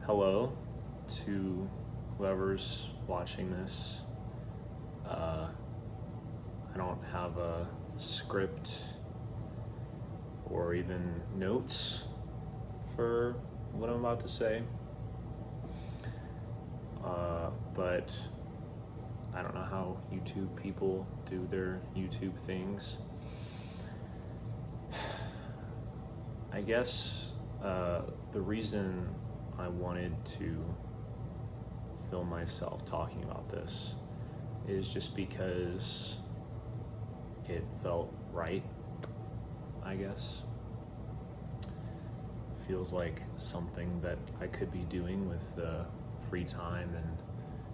Hello to whoever's watching this. Uh, I don't have a script or even notes for what I'm about to say, but I don't know how YouTube people do their YouTube things. I guess the reason I wanted to film myself talking about this is just because it felt right, I guess. Feels like something that I could be doing with the free time and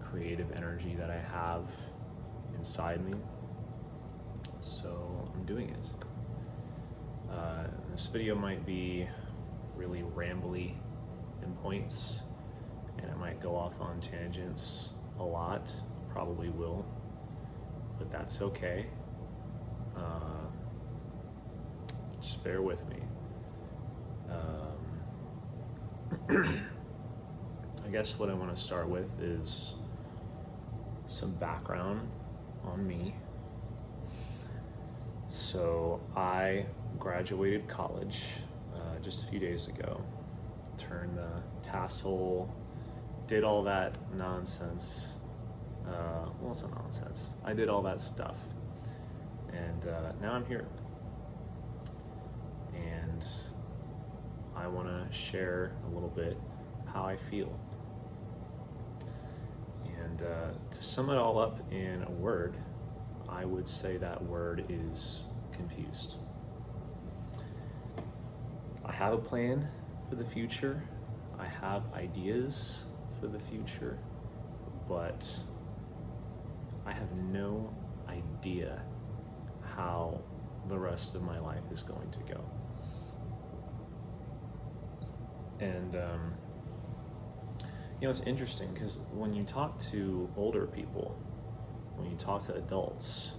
creative energy that I have inside me. So I'm doing it. This video might be really rambly in points, and it might go off on tangents a lot, probably will, but that's okay. Just bear with me. I guess what I want to start with is some background on me. So I graduated college just a few days ago, turned the tassel, did all that nonsense. Well, it's not nonsense. I did all that stuff, and now I'm here. And I want to share a little bit how I feel. And to sum it all up in a word, I would say that word is confused. I have a plan for the future. I have ideas for the future, but I have no idea how the rest of my life is going to go. And it's interesting because when you talk to older people, when you talk to adults,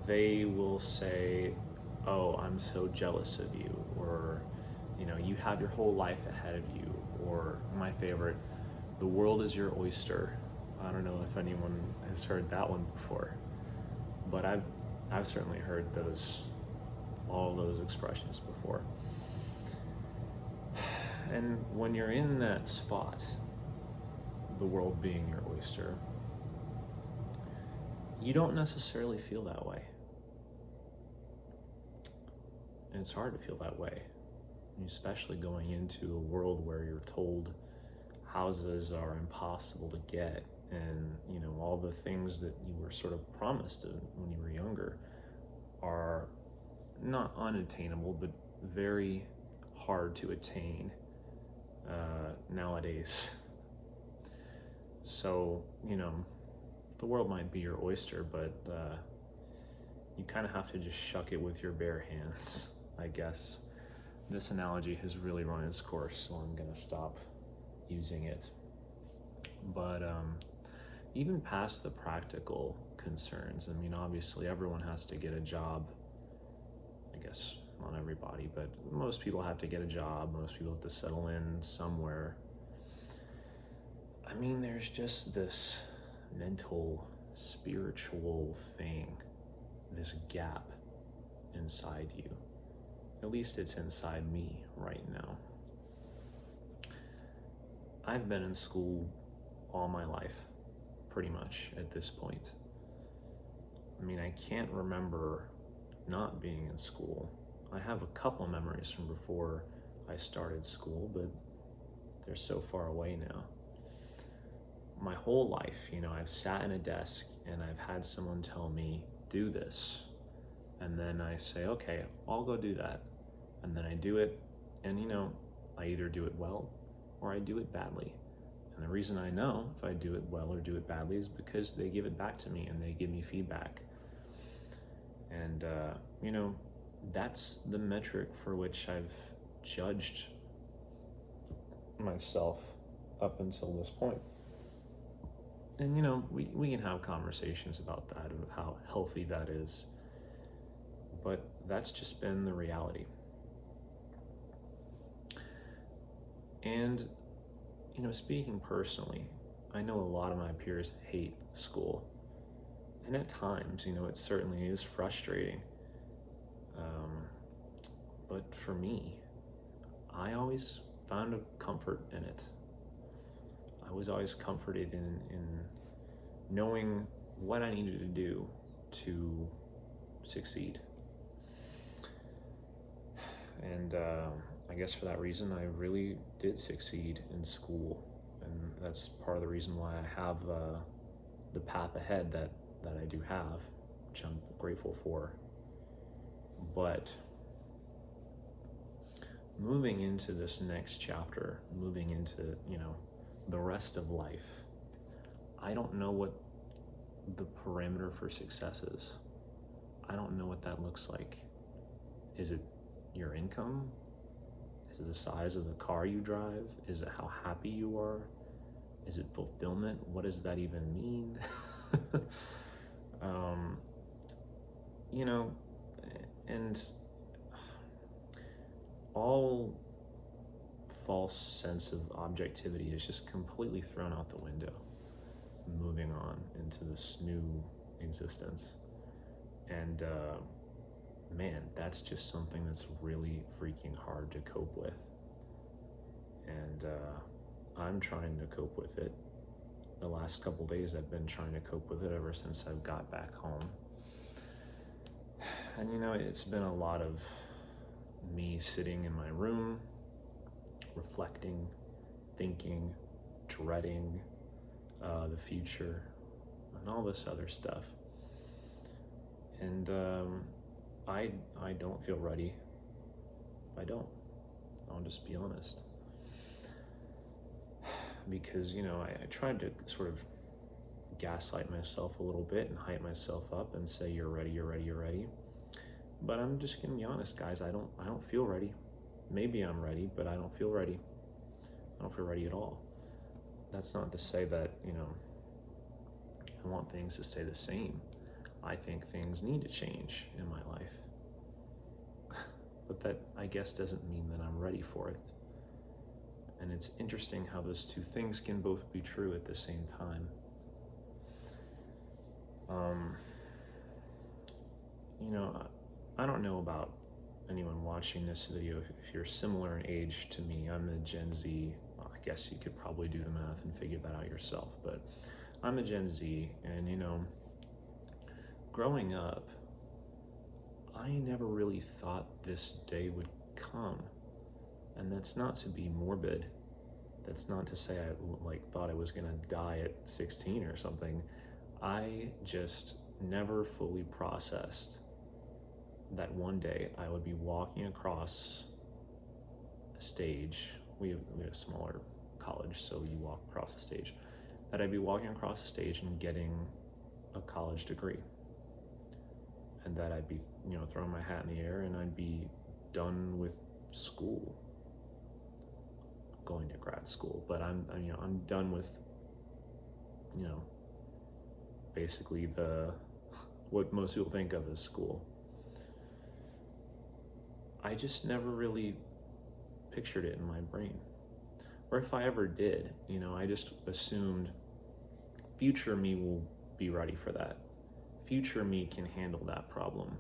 they will say, "Oh, I'm so jealous of you," or "You have your whole life ahead of you," or my favorite, "The world is your oyster." I don't know if anyone has heard that one before, but I've certainly heard all those expressions before. And when you're in that spot, the world being your oyster, you don't necessarily feel that way. And it's hard to feel that way, especially going into a world where you're told houses are impossible to get, and all the things that you were sort of promised when you were younger are not unattainable, but very hard to attain nowadays. So the world might be your oyster, but you kind of have to just shuck it with your bare hands, I guess. This analogy has really run its course, so I'm gonna stop using it. But even past the practical concerns, obviously everyone has to get a job. I guess not everybody, but most people have to get a job. Most people have to settle in somewhere. There's just this mental, spiritual thing, this gap inside you. At least it's inside me right now. I've been in school all my life, pretty much at this point. I can't remember not being in school. I have a couple memories from before I started school, but they're so far away now. My whole life, I've sat in a desk and I've had someone tell me, "Do this." And then I say, "Okay, I'll go do that." And then I do it, and I either do it well or I do it badly. And the reason I know if I do it well or do it badly is because they give it back to me and they give me feedback. And, that's the metric for which I've judged myself up until this point. And, we can have conversations about that, of how healthy that is. But that's just been the reality. And speaking personally, I know a lot of my peers hate school. And at times, it certainly is frustrating. Um, but for me, I always found a comfort in it. I was always comforted in knowing what I needed to do to succeed. And I guess for that reason, I really did succeed in school. And that's part of the reason why I have the path ahead that I do have, which I'm grateful for. But moving into this next chapter, moving into, the rest of life, I don't know what the parameter for success is. I don't know what that looks like. Is it your income? Is it the size of the car you drive? Is it how happy you are? Is it fulfillment? What does that even mean? And all false sense of objectivity is just completely thrown out the window, moving on into this new existence. And man, that's just something that's really freaking hard to cope with. And I'm trying to cope with it. The last couple days I've been trying to cope with it ever since I got back home. And it's been a lot of me sitting in my room, reflecting, thinking, dreading the future, and all this other stuff. And I don't feel ready. I'll just be honest. Because, I tried to sort of gaslight myself a little bit and hype myself up and say, you're ready. But I'm just gonna be honest, guys, I don't feel ready. Maybe I'm ready, but I don't feel ready. I don't feel ready at all. That's not to say that, I want things to stay the same. I think things need to change in my life. But that, I guess, doesn't mean that I'm ready for it. And it's interesting how those two things can both be true at the same time. I don't know about anyone watching this video if you're similar in age to me. I'm a Gen Z. Well, I guess you could probably do the math and figure that out yourself, but I'm a Gen Z, and growing up, I never really thought this day would come. And that's not to be morbid. That's not to say I thought I was gonna die at 16 or something. I just never fully processed that one day I would be walking across a stage. We have a smaller college, so you walk across the stage. That I'd be walking across the stage and getting a college degree. And that I'd be, throwing my hat in the air and I'd be done with school. Going to grad school, but I'm done with, basically what most people think of as school. I just never really pictured it in my brain. Or if I ever did, I just assumed future me will be ready for that. Future me can handle that problem.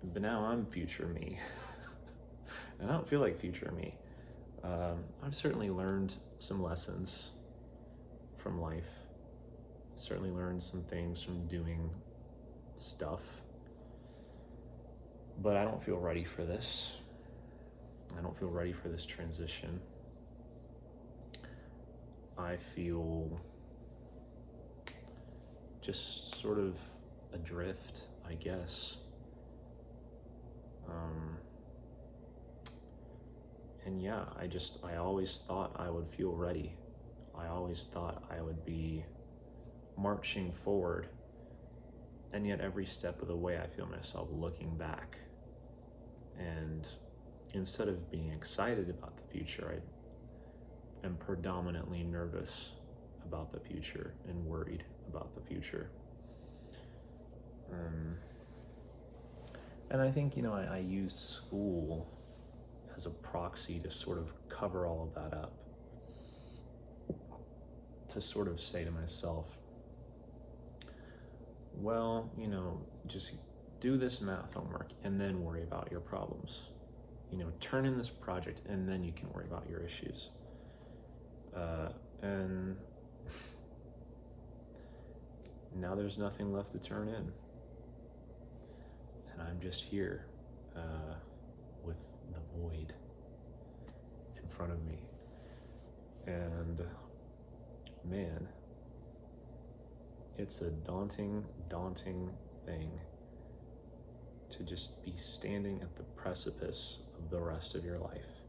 But now I'm future me. And I don't feel like future me. I've certainly learned some lessons from life. Certainly learned some things from doing stuff. But I don't feel ready for this. I don't feel ready for this transition. I feel just sort of adrift, I guess. And yeah, I always thought I would feel ready. I always thought I would be marching forward. And yet every step of the way I feel myself looking back. And instead of being excited about the future, I am predominantly nervous about the future and worried about the future. And I think, I used school as a proxy to sort of cover all of that up. to sort of say to myself, well, just do this math homework and then worry about your problems. Turn in this project and then you can worry about your issues. And now there's nothing left to turn in. And I'm just here with the void in front of me. And man, it's a daunting thing to just be standing at the precipice of the rest of your life,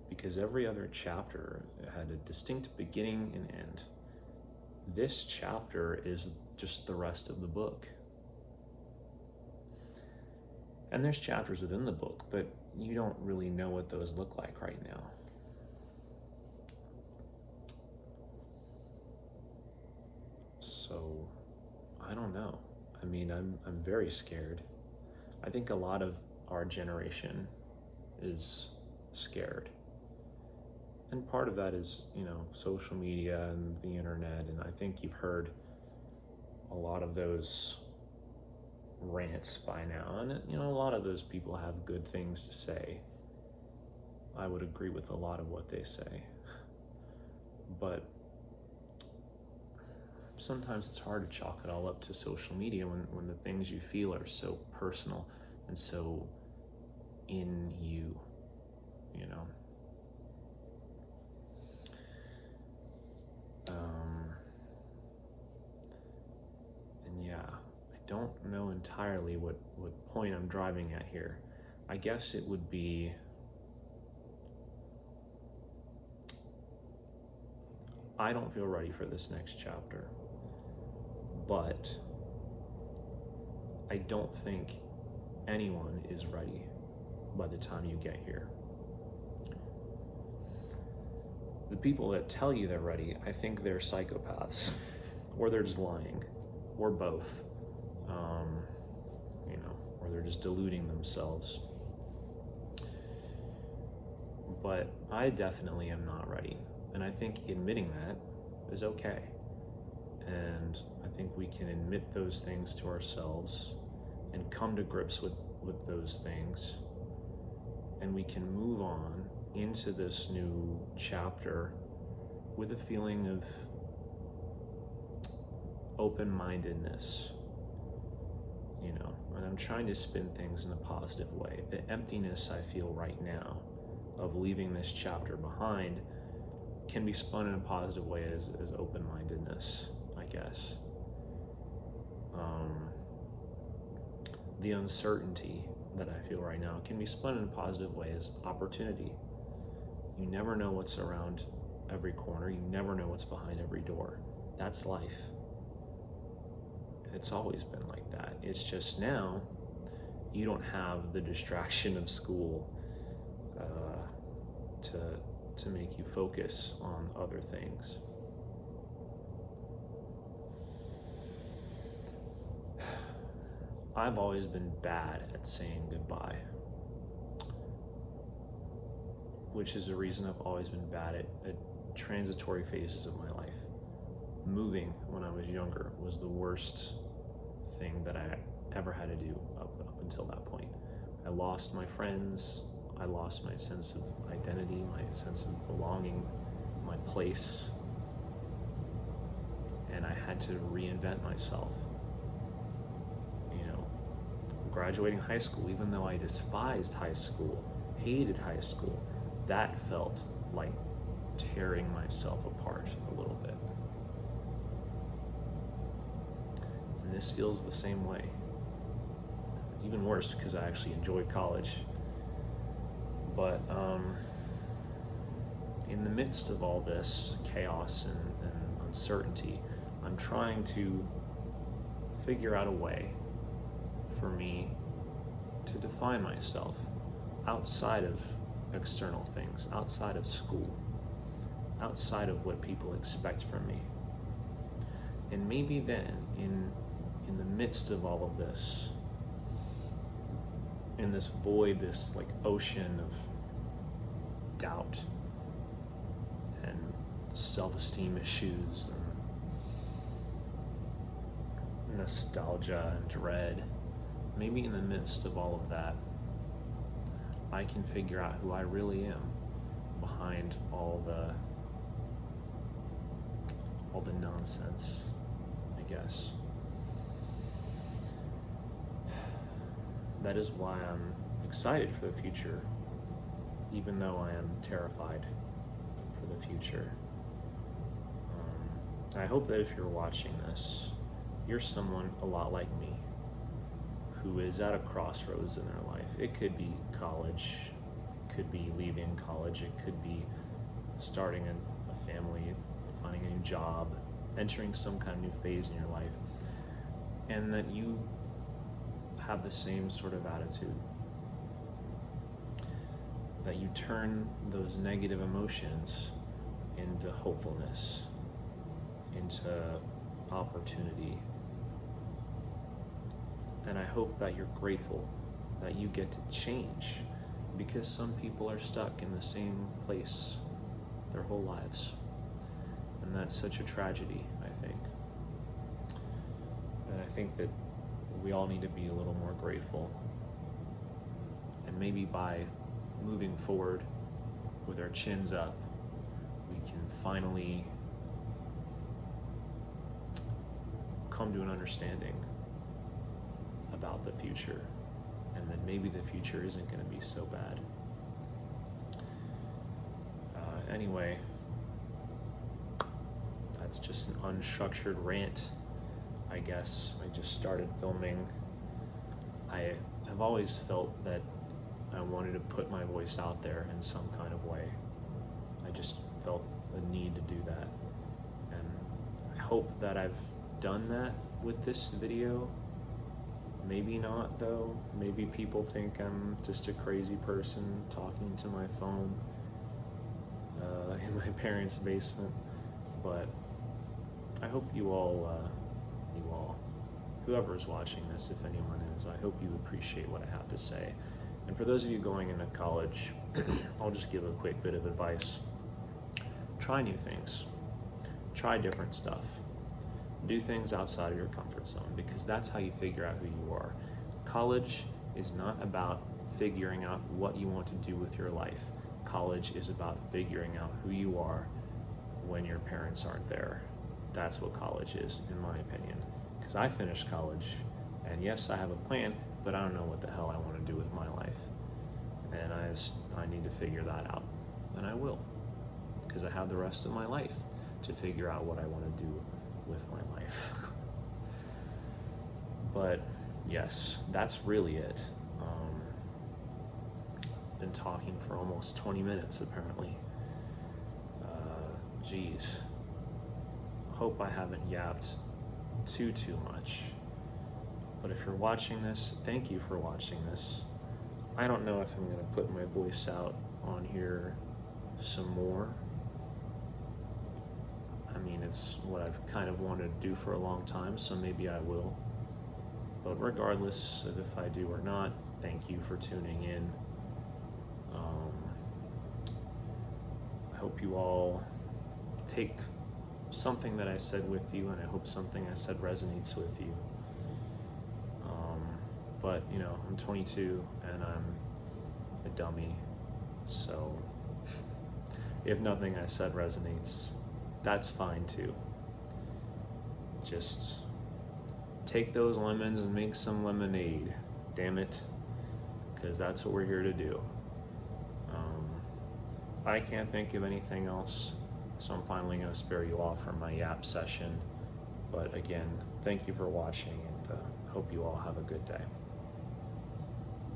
because every other chapter had a distinct beginning and end. This chapter is just the rest of the book. And there's chapters within the book, but you don't really know what those look like right now. So, I don't know. I mean, I'm very scared. I think a lot of our generation is scared. And part of that is, social media and the internet, and I think you've heard a lot of those rants by now, and a lot of those people have good things to say. I would agree with a lot of what they say, but sometimes it's hard to chalk it all up to social media when the things you feel are so personal and so in you, and yeah, I don't know entirely what point I'm driving at here. I guess it would be I don't feel ready for this next chapter, but I don't think anyone is ready by the time you get here. The people that tell you they're ready, I think they're psychopaths, or they're just lying, or both, or they're just deluding themselves. But I definitely am not ready, and I think admitting that is okay. And I think we can admit those things to ourselves and come to grips with those things, and we can move on into this new chapter with a feeling of open-mindedness, and I'm trying to spin things in a positive way. The emptiness I feel right now of leaving this chapter behind can be spun in a positive way as open-mindedness, I guess. The uncertainty that I feel right now can be spun in a positive way as opportunity. You never know what's around every corner. You never know what's behind every door. That's life. It's always been like that. It's just now you don't have the distraction of school to make you focus on other things. I've always been bad at saying goodbye, which is a reason I've always been bad at transitory phases of my life. Moving when I was younger was the worst thing that I ever had to do up until that point. I lost my friends, I lost my sense of identity, my sense of belonging, my place, and I had to reinvent myself. Graduating high school, even though I despised high school, hated high school, that felt like tearing myself apart a little bit. And this feels the same way. Even worse, because I actually enjoyed college. But in the midst of all this chaos and uncertainty, I'm trying to figure out a way for me to define myself outside of external things, outside of school, outside of what people expect from me. And maybe then, in the midst of all of this, in this void, this ocean of doubt and self-esteem issues and nostalgia and dread, maybe in the midst of all of that, I can figure out who I really am behind all the nonsense, I guess. That is why I'm excited for the future, even though I am terrified for the future. I hope that if you're watching this, you're someone a lot like me who is at a crossroads in their life. It could be college, it could be leaving college, it could be starting a family, finding a new job, entering some kind of new phase in your life, and that you have the same sort of attitude, that you turn those negative emotions into hopefulness, into opportunity. And I hope that you're grateful that you get to change, because some people are stuck in the same place their whole lives. And that's such a tragedy, I think. And I think that we all need to be a little more grateful. And maybe by moving forward with our chins up, we can finally come to an understanding about the future, and that maybe the future isn't going to be so bad. Anyway, that's just an unstructured rant, I guess. I just started filming. I have always felt that I wanted to put my voice out there in some kind of way. I just felt a need to do that. And I hope that I've done that with this video. Maybe not, though. Maybe people think I'm just a crazy person talking to my phone in my parents' basement. But I hope you all, whoever is watching this, if anyone is, I hope you appreciate what I have to say. And for those of you going into college, I'll just give a quick bit of advice. Try new things. Try different stuff. Do things outside of your comfort zone, because that's how you figure out who you are. College is not about figuring out what you want to do with your life. College is about figuring out who you are when your parents aren't there. That's what college is, in my opinion. Because I finished college, and yes, I have a plan, but I don't know what the hell I want to do with my life. And I need to figure that out. And I will, because I have the rest of my life to figure out what I want to do with my life. But yes, that's really it. Been talking for almost 20 minutes apparently. Geez. Hope I haven't yapped too much. But if you're watching this, thank you for watching this. I don't know if I'm going to put my voice out on here some more. I mean, it's what I've kind of wanted to do for a long time, so maybe I will. But regardless of if I do or not, thank you for tuning in. I hope you all take something that I said with you, and I hope something I said resonates with you. But, you know, I'm 22 and I'm a dummy, so if nothing I said resonates, that's fine too. Just take those lemons and make some lemonade, damn it, because that's what we're here to do. I can't think of anything else, so I'm finally going to spare you off from my yap session. But again, thank you for watching, and hope you all have a good day.